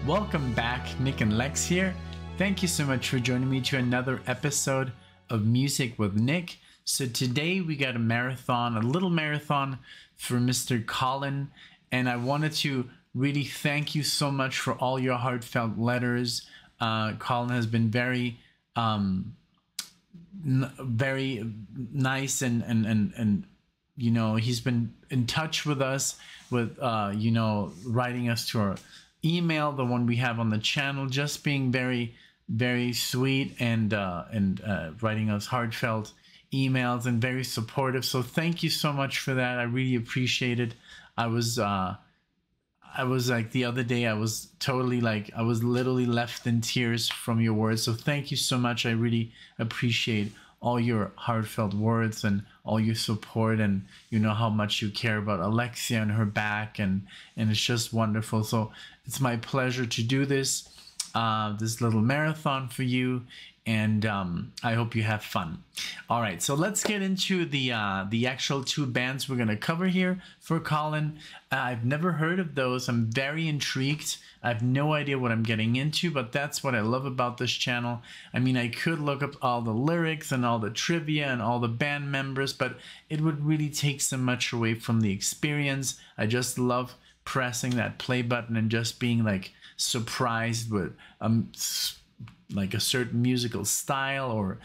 Welcome back, NicknLex here. Thank you so much for joining me to another episode of Music with Nick. So today we got a little marathon for Mr. Colin, and I wanted to really thank you so much for all your heartfelt letters. Colin has been very nice and you know, he's been in touch with us with you know, writing us to our email, the one we have on the channel, just being very sweet and writing us heartfelt emails and very supportive. So thank you so much for that. I really appreciate it. I was like the other day, I was literally left in tears from your words. So thank you so much. I really appreciate all your heartfelt words and all your support, and you know how much you care about Alexia and her back, and it's just wonderful. So it's my pleasure to do this little marathon for you, and I hope you have fun. All right, so let's get into the actual two bands we're gonna cover here for Colin. I've never heard of those. I'm very intrigued. I have no idea what I'm getting into, but that's what I love about this channel. I mean, I could look up all the lyrics and all the trivia and all the band members, but it would really take so much away from the experience. I just love pressing that play button and just being like surprised with like a certain musical style or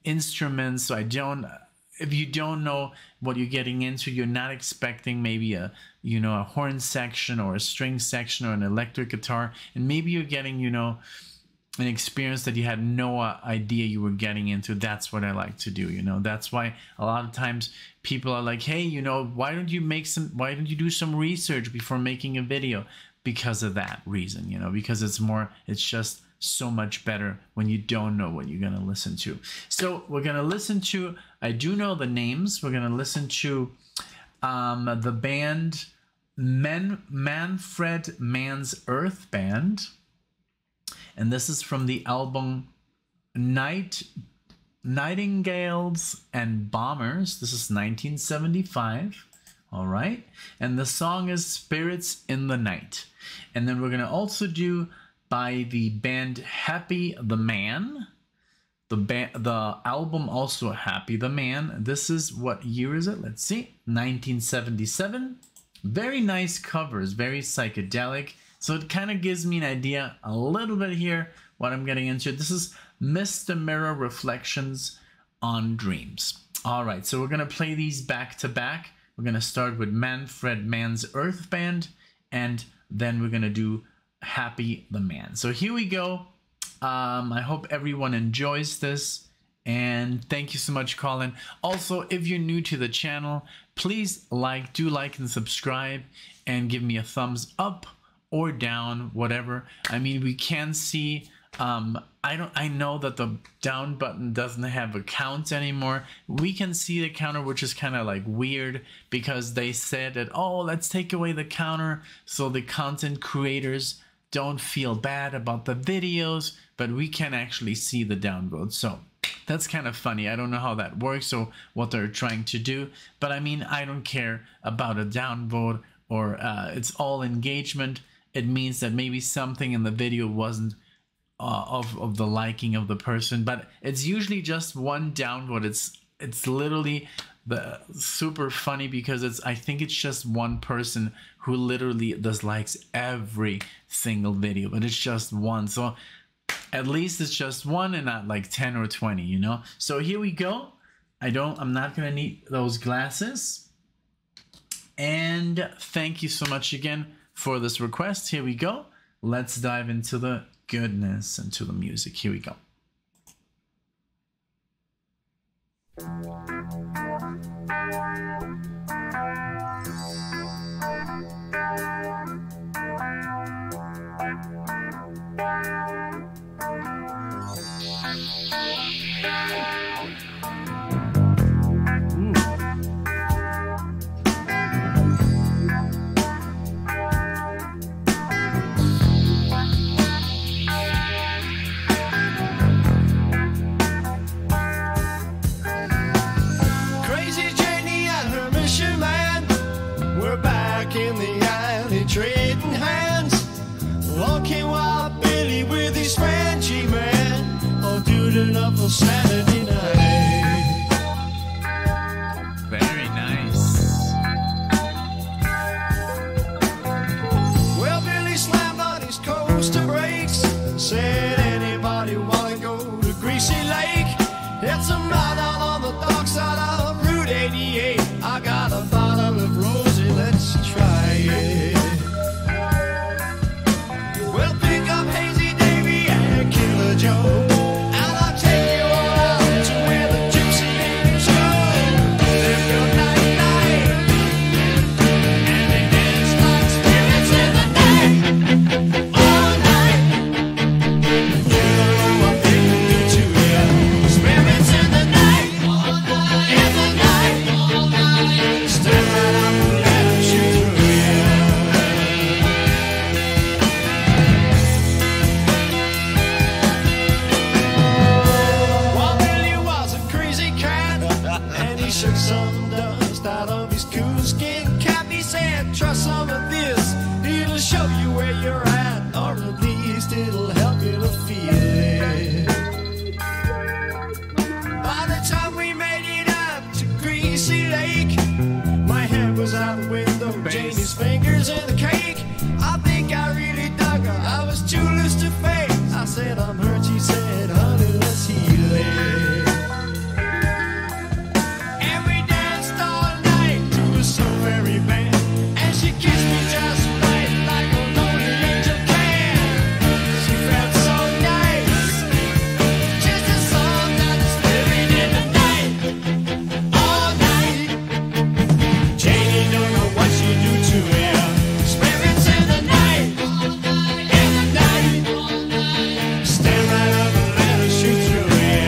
instruments. So if you don't know what you're getting into, you're not expecting maybe a horn section or a string section or an electric guitar, and maybe you're getting, you know, an experience that you had no idea you were getting into. That's what I like to do, you know. That's why a lot of times people are like, hey, you know, why don't you do some research before making a video? Because of that reason, you know, because it's just so much better when you don't know what you're going to listen to. So we're going to listen to, I do know the names, we're going to listen to the band Manfred Mann's Earth Band, and this is from the album Nightingales and Bombers. This is 1975. All right, and the song is Spirits in the Night. And then we're going to also do by the band Happy the Man. The album also Happy the Man. This is, what year is it? Let's see, 1977. Very nice covers, very psychedelic. So it kind of gives me an idea a little bit here what I'm getting into. This is Mr. Mirror Reflections on Dreams. All right, so we're going to play these back to back. We're going to start with Manfred Mann's Earth Band, and then we're going to do Happy the Man. So here we go. I hope everyone enjoys this, and thank you so much, Colin. Also, if you're new to the channel, please do like and subscribe, and give me a thumbs up or down, whatever. I mean, we can see, I know that the down button doesn't have a count anymore. We can see the counter, which is kind of like weird, because they said that, oh, let's take away the counter so the content creators don't feel bad about the videos, but we can actually see the downvote. So that's kind of funny. I don't know how that works or what they're trying to do, but I mean, I don't care about a downvote or it's all engagement. It means that maybe something in the video wasn't of the liking of the person, but it's usually just one downvote. It's literally super funny because I think it's just one person who literally dislikes every single video, but it's just one. So at least it's just one and not like 10 or 20, you know. So here we go. I'm not gonna need those glasses. And thank you so much again for this request. Here we go. Let's dive into the goodness and to the music. Here we go. In the alley trading hands, walking while Billy's friend, G-Man, all doing up for Saturday night. Very nice. Well, Billy slammed on his coaster brakes and said, anybody wanna go to Greasy Lake? It's a mile down on the dark side of Route 88. I got a bottle of rosé, let's try it. We'll pick up Hazy Davy and Killer Joe, and I'll take you all out to where the gypsy ladies go. Live your night, night, and they dance like spirits in the night, all night. You know what they can do to you. Spirits in the night, all night, in the night, all night. Step right up and let 'em shoot through you. Well, Billy was a crazy cat, and he shook some dust out of his coonskin cap. He said, trust some of this, it'll show you where you're at, or at least it'll help you to feel it. By the time we made it up to Greasy Lake, my head was out the window, Janie's fingers in the cake. I think I really dug her, I was too loose to fake. I said, I'm hurt, she said, honey, let's heal it. And we danced all night to a so very band, and she kissed me just right, like a lonely angel can. She felt so nice, just a song that's living in the night, all night. Janie don't know what she do to you. Spirits in the night, in the night. Stand right up and let her shoot through you.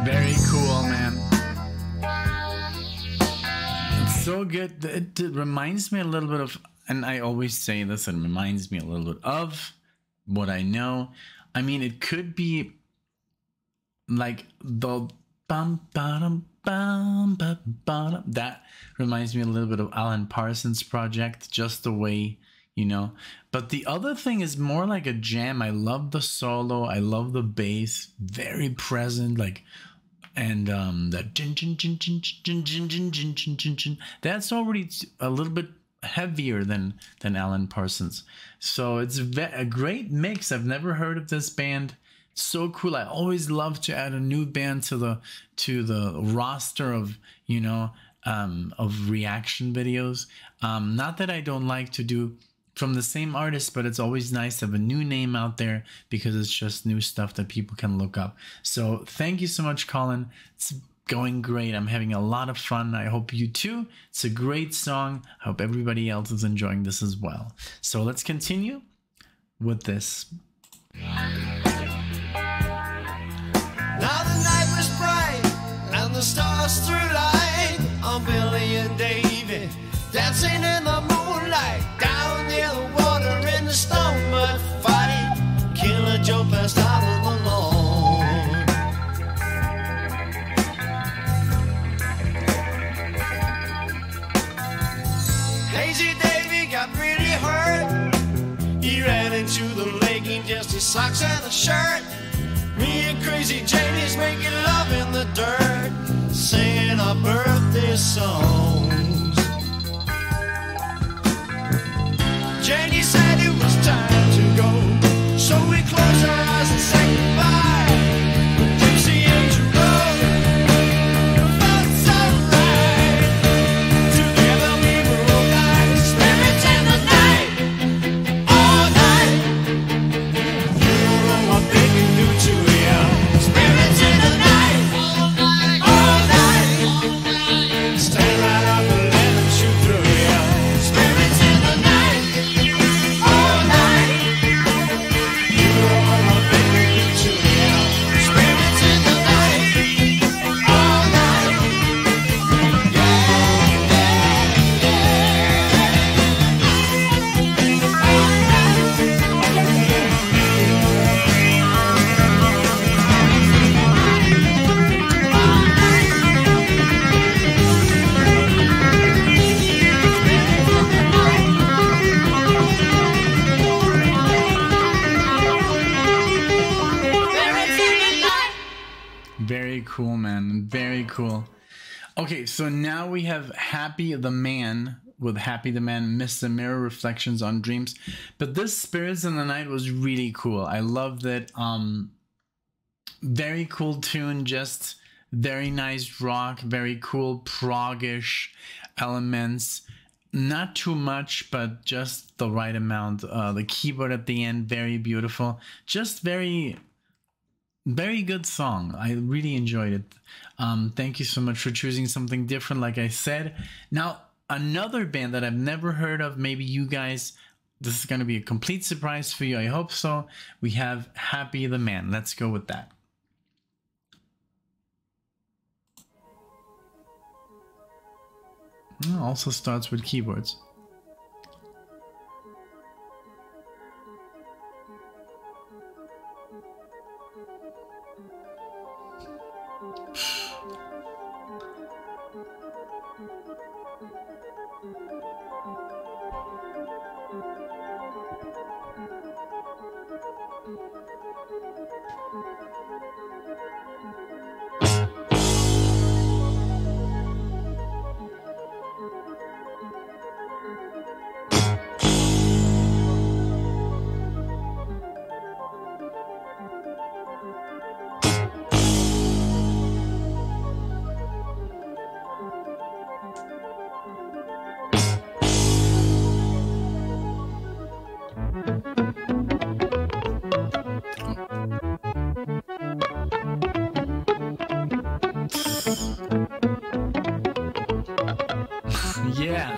Very cool, man. It's so good. It reminds me a little bit of, and I always say this, it reminds me a little bit of what I know. I mean, it could be like the bum bum bum bum bum. That reminds me a little bit of Alan Parsons' project, just the way, you know. But the other thing is more like a jam. I love the solo. I love the bass, very present, like, and that that's already a little bit heavier than Alan Parsons. So it's a great mix. I've never heard of this band. So cool. I always love to add a new band to the roster of, you know, of reaction videos. Not that I don't like to do from the same artist, but it's always nice to have a new name out there because it's just new stuff that people can look up. So thank you so much, Colin. It's going great. I'm having a lot of fun. I hope you too. It's a great song. I hope everybody else is enjoying this as well. So let's continue with this. Now the night was bright and the stars threw light on Billy and Davy dancing in the moonlight down near the water in the stone mud fight. Killer Joe passed out on the lawn. Hazy Davy got really hurt. He ran into the lake in just his socks and a shirt. Me and Crazy Janie's making love in the dirt, singing our birthday songs. Janie said it was time to go, so we closed our eyes and sang goodbye. The Gypsy Angel Road, it felt so right. Together we were all night, spirits in the night, all night. You don't know what they can do to you. Spirits in the night, all night. Stand right up and let them shoot through you. Spirits in the night, all night. You don't know what they can do to you. Spirits in the night, all night. Very cool, man. Very cool. Okay, so now we have Happy the Man with Happy the Man, Mr. Mirror Reflections on Dreams. But this Spirits in the Night was really cool. I loved it. Very cool tune, just very nice rock, very cool prog-ish elements. Not too much, but just the right amount. The keyboard at the end, very beautiful. Just very good song. I really enjoyed it. Thank you so much for choosing something different, like I said. Now, another band that I've never heard of, maybe you guys, this is going to be a complete surprise for you. I hope so. We have Happy the Man. Let's go with that. Also starts with keyboards. Yeah.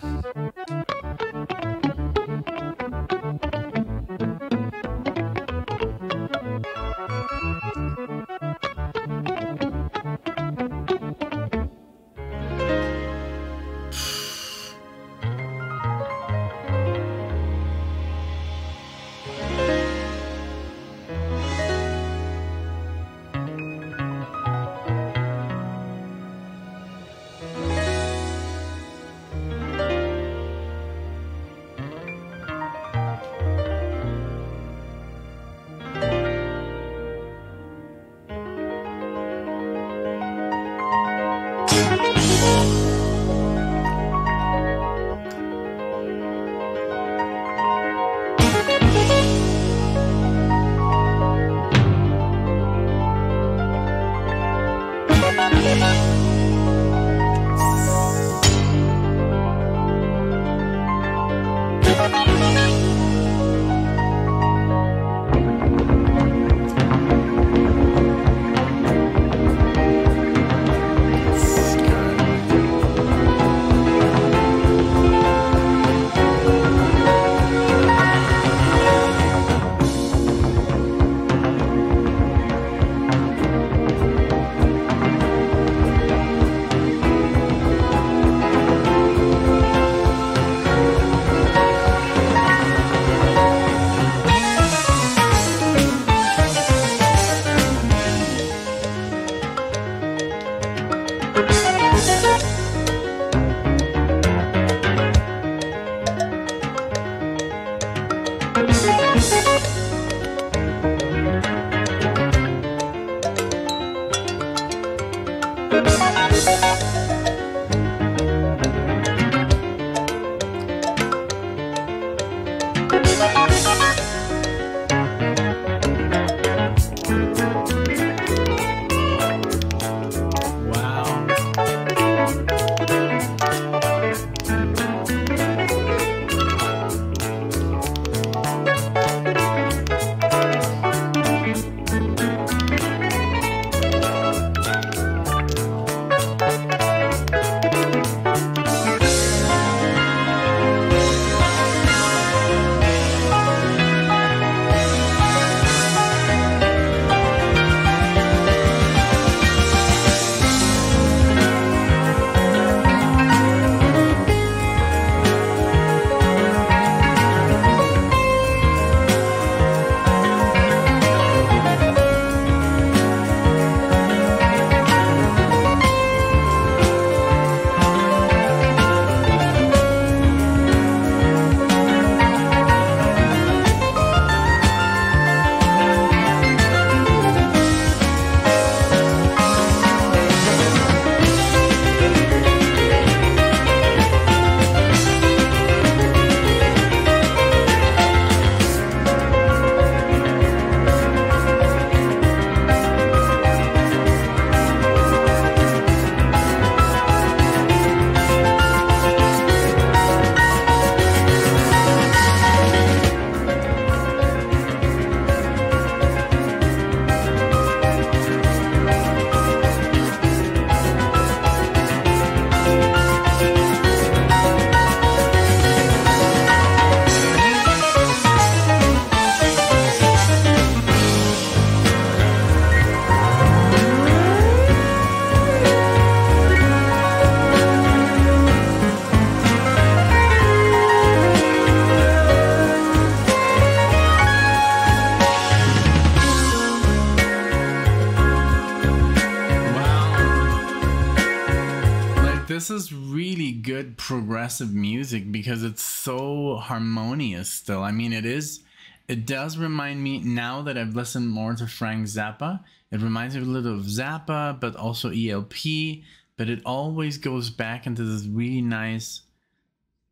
This is really good progressive music because it's so harmonious still. I mean, it does remind me, now that I've listened more to Frank Zappa, it reminds me a little of Zappa, but also ELP, but it always goes back into this really nice,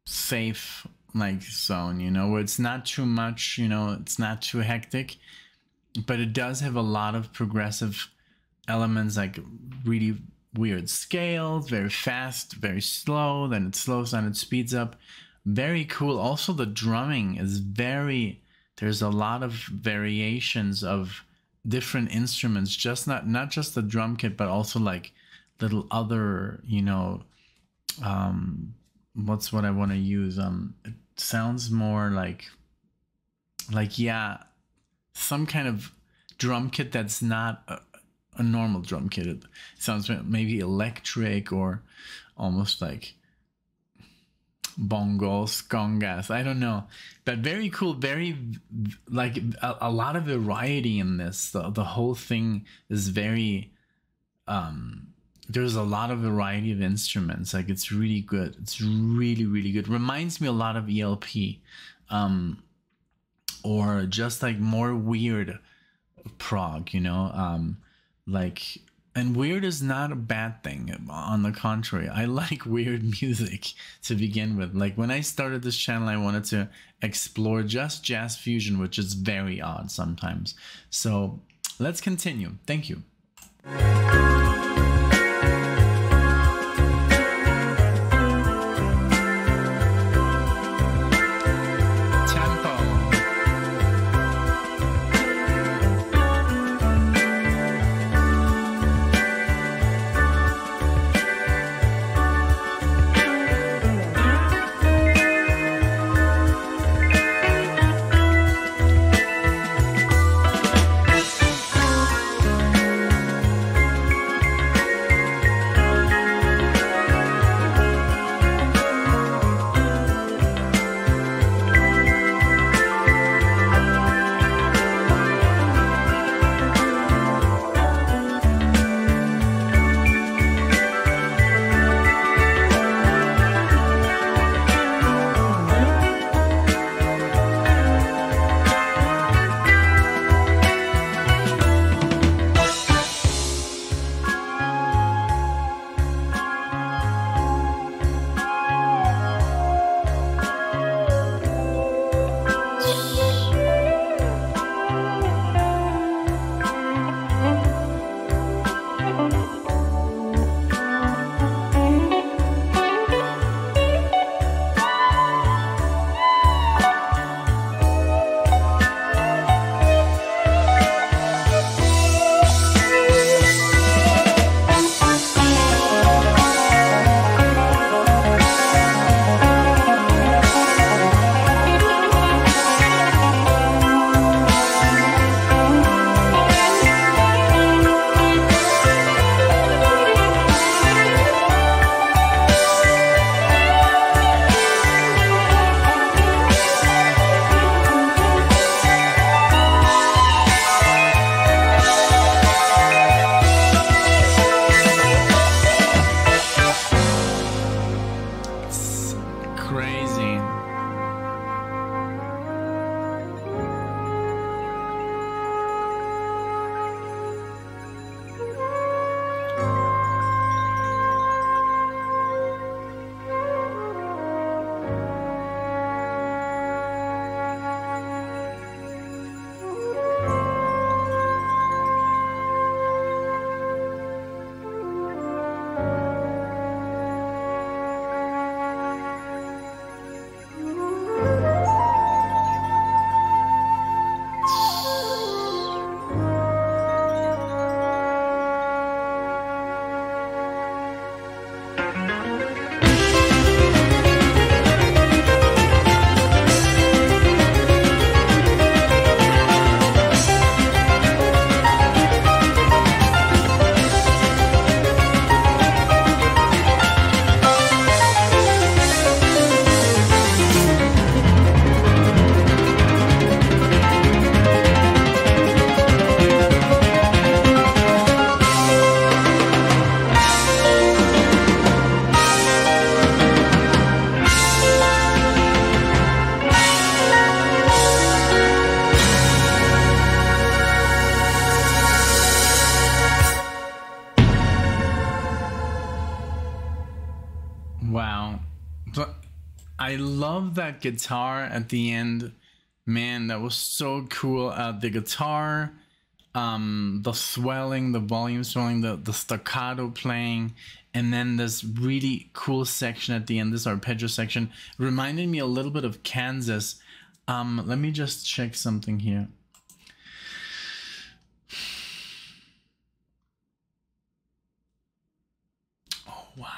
safe, like, zone, you know, where it's not too much, you know, it's not too hectic, but it does have a lot of progressive elements, like really weird scales, very fast, very slow, then it slows down, it speeds up. Very cool. Also, the drumming is there's a lot of variations of different instruments, just not just the drum kit, but also like little other, you know, what's what I want to use? It sounds more like yeah, some kind of drum kit that's not a normal drum kit. It sounds maybe electric or almost like bongos, congas, I don't know, but very cool, very like a lot of variety in this. The whole thing is very there's a lot of variety of instruments. Like, it's really good. It's really, really good. Reminds me a lot of ELP, or just like more weird prog, you know, like, and weird is not a bad thing. On the contrary, I like weird music to begin with. Like, when I started this channel, I wanted to explore just jazz fusion, which is very odd sometimes. So let's continue. Thank you. Wow. But I love that guitar at the end. Man, that was so cool. The guitar, the swelling, the volume swelling, the staccato playing, and then this really cool section at the end, this arpeggio section, reminded me a little bit of Kansas. Let me just check something here. Oh, wow.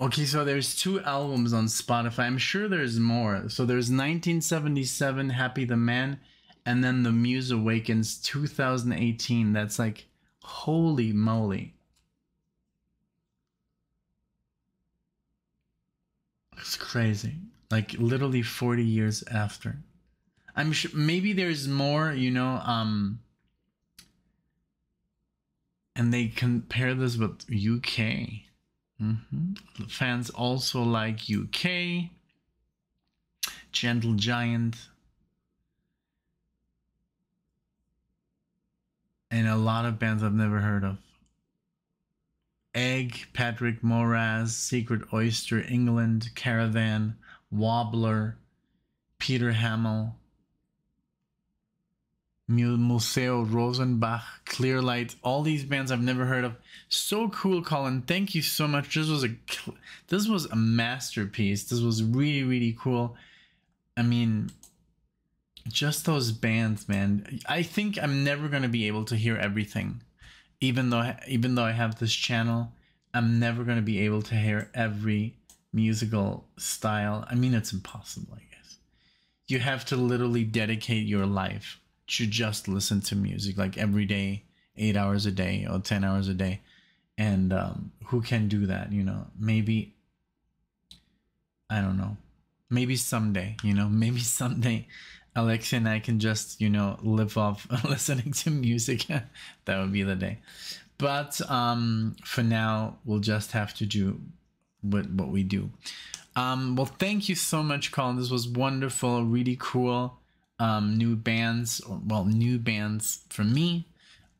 Okay, so there's 2 albums on Spotify. I'm sure there's more. So there's 1977, Happy the Man, and then The Muse Awakens 2018. That's like, holy moly. It's crazy. Like literally 40 years after. I'm sure maybe there's more, you know, and they compare this with UK. The fans also like UK, Gentle Giant, and a lot of bands I've never heard of. Egg, Patrick Moraz, Secret Oyster, England, Caravan, Wobbler, Peter Hamill, Museo Rosenbach, Clearlight, all these bands I've never heard of. So cool, Colin. Thank you so much. This was a masterpiece. This was really, really cool. I mean, just those bands, man. I think I'm never going to be able to hear everything. Even though I have this channel, I'm never going to be able to hear every musical style. I mean, it's impossible, I guess. You have to literally dedicate your life to just listen to music, like every day, 8 hours a day or 10 hours a day. And who can do that, you know? Maybe, I don't know. Maybe someday, you know? Maybe someday Alexia and I can just, you know, live off listening to music. That would be the day. But for now, we'll just have to do what we do. Well, thank you so much, Colin. This was wonderful, really cool. New bands, new bands for me.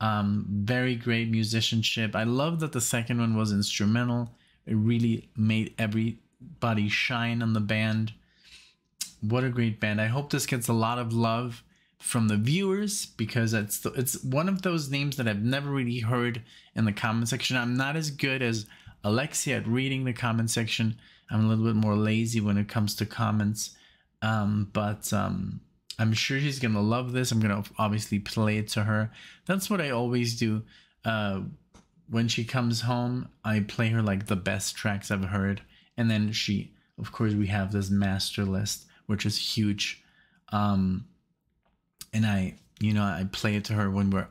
Very great musicianship. I love that the second one was instrumental. It really made everybody shine on the band. What a great band. I hope this gets a lot of love from the viewers, because it's one of those names that I've never really heard in the comment section. I'm not as good as Alexia at reading the comment section. I'm a little bit more lazy when it comes to comments. But I'm sure she's gonna love this. I'm gonna obviously play it to her. That's what I always do. When she comes home, I play her like the best tracks I've heard, and then of course, we have this master list, which is huge. And I play it to her when we're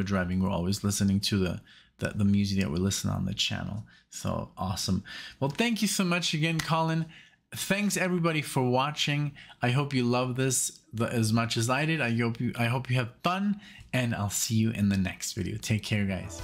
driving. We're always listening to the music that we listen on the channel. So awesome. Well, thank you so much again, Colin. Thanks everybody for watching. I hope you love this as much as I did. I hope you have fun, and I'll see you in the next video. Take care, guys.